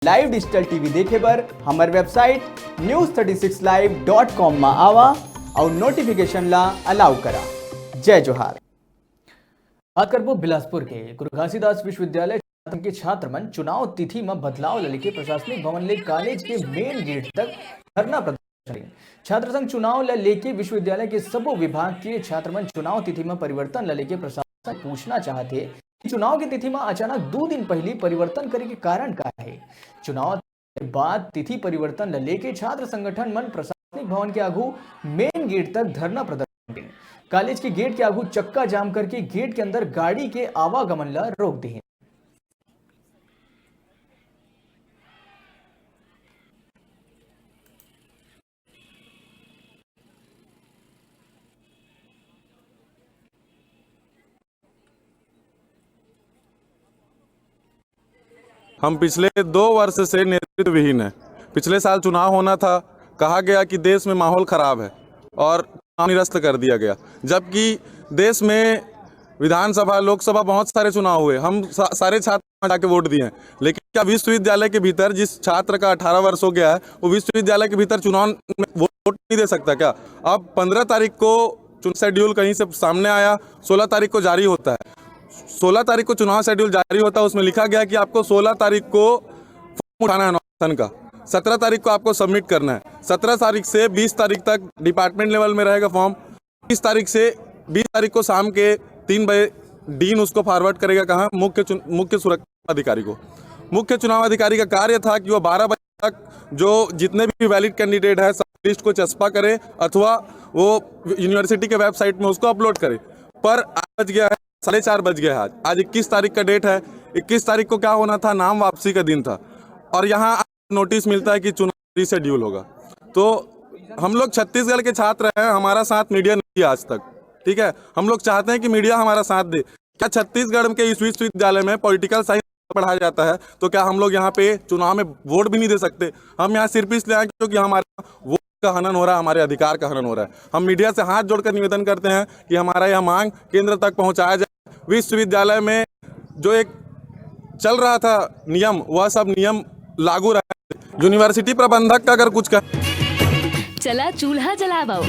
Live digital TV देखे बर हमार वेबसाइट news36live.com में आवा और नोटिफिकेशन ला अलाउ करा। जय जोहार। बात करबो बिलासपुर के गुरु घासीदास विश्वविद्यालय के छात्र मन चुनाव तिथि में बदलाव लेके प्रशासनिक भवन ले कॉलेज के मेन गेट तक धरना प्रदर्शन। छात्र संघ चुनाव लेके विश्वविद्यालय के सबो विभाग के छात्र मन चुनाव तिथि में परिवर्तन लेके प्रशासन पूछना चाहते चुनाव की तिथि में अचानक 2 दिन पहले परिवर्तन करे के कारण का है। चुनाव के बाद तिथि परिवर्तन लेके छात्र संगठन मन प्रशासनिक भवन के आगू मेन गेट तक धरना प्रदर्शन। कॉलेज के गेट के आगू चक्का जाम करके गेट के अंदर गाड़ी के आवागमन ला रोक दी। हम पिछले 2 वर्ष से नेतृत्व विहीन है। पिछले साल चुनाव होना था, कहा गया कि देश में माहौल खराब है और निरस्त कर दिया गया, जबकि देश में विधानसभा लोकसभा बहुत सारे चुनाव हुए, हम सारे छात्र जाके वोट दिए हैं। लेकिन क्या विश्वविद्यालय के भीतर जिस छात्र का 18 वर्ष हो गया है वो विश्वविद्यालय के भीतर चुनाव में वोट नहीं दे सकता क्या? अब 15 तारीख को शेड्यूल कहीं से सामने आया, 16 तारीख को जारी होता है। 16 तारीख को चुनाव शेड्यूल जारी होता है, उसमें लिखा गया कि आपको 16 तारीख को फॉर्म उठाना है नॉमिनेशन का, 17 तारीख को आपको सबमिट करना है। 17 तारीख से 20 तारीख तक डिपार्टमेंट लेवल में रहेगा फॉर्म। 20 तारीख से 20 तारीख को शाम के 3 बजे डीन उसको फॉरवर्ड करेगा कहाँ? मुख्य सुरक्षा अधिकारी को। मुख्य चुनाव अधिकारी का कार्य था कि वो 12 बजे तक जो जितने भी वैलिड कैंडिडेट है सब लिस्ट को चस्पा करे अथवा वो यूनिवर्सिटी के वेबसाइट में उसको अपलोड करे। पर आज बज गया है 4:30 बज गया है। आज 21 तारीख का डेट है। 21 तारीख को क्या होना था? नाम वापसी का दिन था और यहाँ नोटिस मिलता है कि चुनाव रीशेड्यूल होगा। तो हम लोग छत्तीसगढ़ के छात्र हैं, हमारा साथ मीडिया नहीं दिया आज तक, ठीक है। हम लोग चाहते हैं कि मीडिया हमारा साथ दे। क्या छत्तीसगढ़ के इस विश्वविद्यालय में पॉलिटिकल साइंस पढ़ाया जाता है तो क्या हम लोग यहाँ पे चुनाव में वोट भी नहीं दे सकते? हम यहाँ सिर्फ इसलिए आए क्योंकि हमारा वोट का हनन हो रहा है, हमारे अधिकार का हनन हो रहा है। हम मीडिया से हाथ जोड़कर निवेदन करते हैं कि हमारा यह मांग केंद्र तक पहुँचाया जाए। विश्वविद्यालय में जो एक चल रहा था नियम, वह सब नियम लागू रहे। यूनिवर्सिटी प्रबंधक का अगर कुछ चला चूल्हा जलाओ,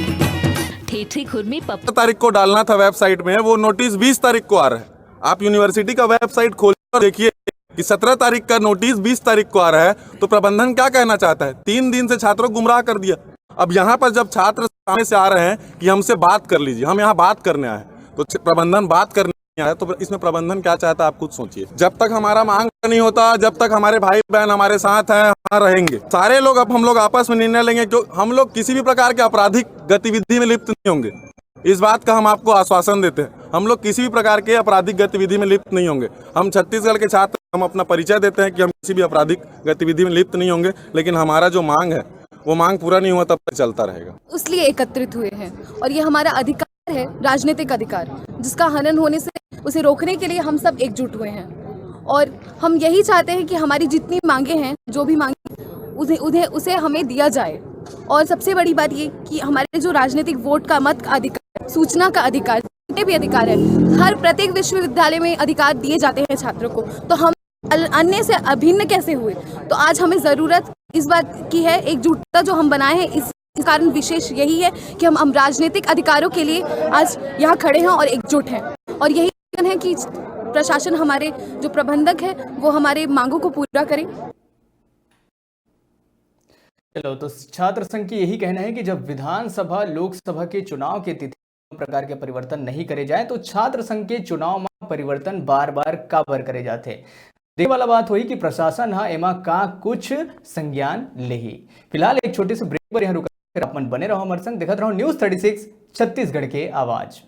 ठेठी खुरमी 17 तारीख को डालना था वेबसाइट में, वो नोटिस 20 तारीख को आ रहा है। आप यूनिवर्सिटी का वेबसाइट खोलिए और देखिए कि 17 तारीख का नोटिस 20 तारीख को आ रहा है। तो प्रबंधन क्या कहना चाहता है? 3 दिन से छात्रों को गुमराह कर दिया। अब यहाँ पर जब छात्र सामने से आ रहे हैं कि हमसे बात कर लीजिए, हम यहाँ बात करने आए, तो प्रबंधन बात करने आया, तो इसमें प्रबंधन क्या चाहता है आप खुद सोचिए। जब तक हमारा मांग नहीं होता, जब तक हमारे भाई बहन हमारे साथ हैं, वहाँ रहेंगे सारे लोग। अब हम लोग आपस में निर्णय लेंगे कि हम लोग किसी भी प्रकार के आपराधिक गतिविधि में लिप्त नहीं होंगे। इस बात का हम आपको आश्वासन देते हैं। हम लोग किसी भी प्रकार के आपराधिक गतिविधि में लिप्त नहीं होंगे। हम छत्तीसगढ़ के छात्र, हम अपना परिचय देते हैं कि हम किसी भी आपराधिक गतिविधि में लिप्त नहीं होंगे। लेकिन हमारा जो मांग है वो मांग पूरा नहीं हुआ तब तक चलता रहेगा। इसलिए एकत्रित हुए हैं और ये हमारा अधिकार है, राजनीतिक अधिकार, जिसका हनन होने से उसे रोकने के लिए हम सब एकजुट हुए हैं। और हम यही चाहते हैं कि हमारी जितनी मांगे हैं, जो भी मांगे उसे हमें दिया जाए। और सबसे बड़ी बात ये कि हमारे जो राजनीतिक वोट का, मत का अधिकार, सूचना का अधिकार, जितने भी अधिकार है, हर प्रत्येक विश्वविद्यालय में अधिकार दिए जाते हैं छात्रों को। तो हम अन्य से अभिन्न कैसे हुए? तो आज हमें ज़रूरत इस बात की है, एकजुटता जो हम बनाए हैं, इस कारण विशेष यही है कि हम राजनीतिक अधिकारों के लिए आज यहाँ खड़े हैं और एकजुट हैं। और यही है कि प्रशासन, हमारे जो प्रबंधक है, वो हमारे मांगों को पूरा करे। चलो, तो छात्र संघ की यही कहना है कि जब विधानसभा लोकसभा के चुनाव के तिथि प्रकार के परिवर्तन नहीं करे जाए तो छात्र संघ के चुनाव में परिवर्तन बार बार काबर करे जाते। देखने वाला बात हुई कि प्रशासन हाँ एमा का कुछ संज्ञान ले ही। फिलहाल एक छोटे से ब्रेक पर यहाँ रुका, अपन बने रहो हमारे संग, देखते रहो News 36 छत्तीसगढ़ के आवाज।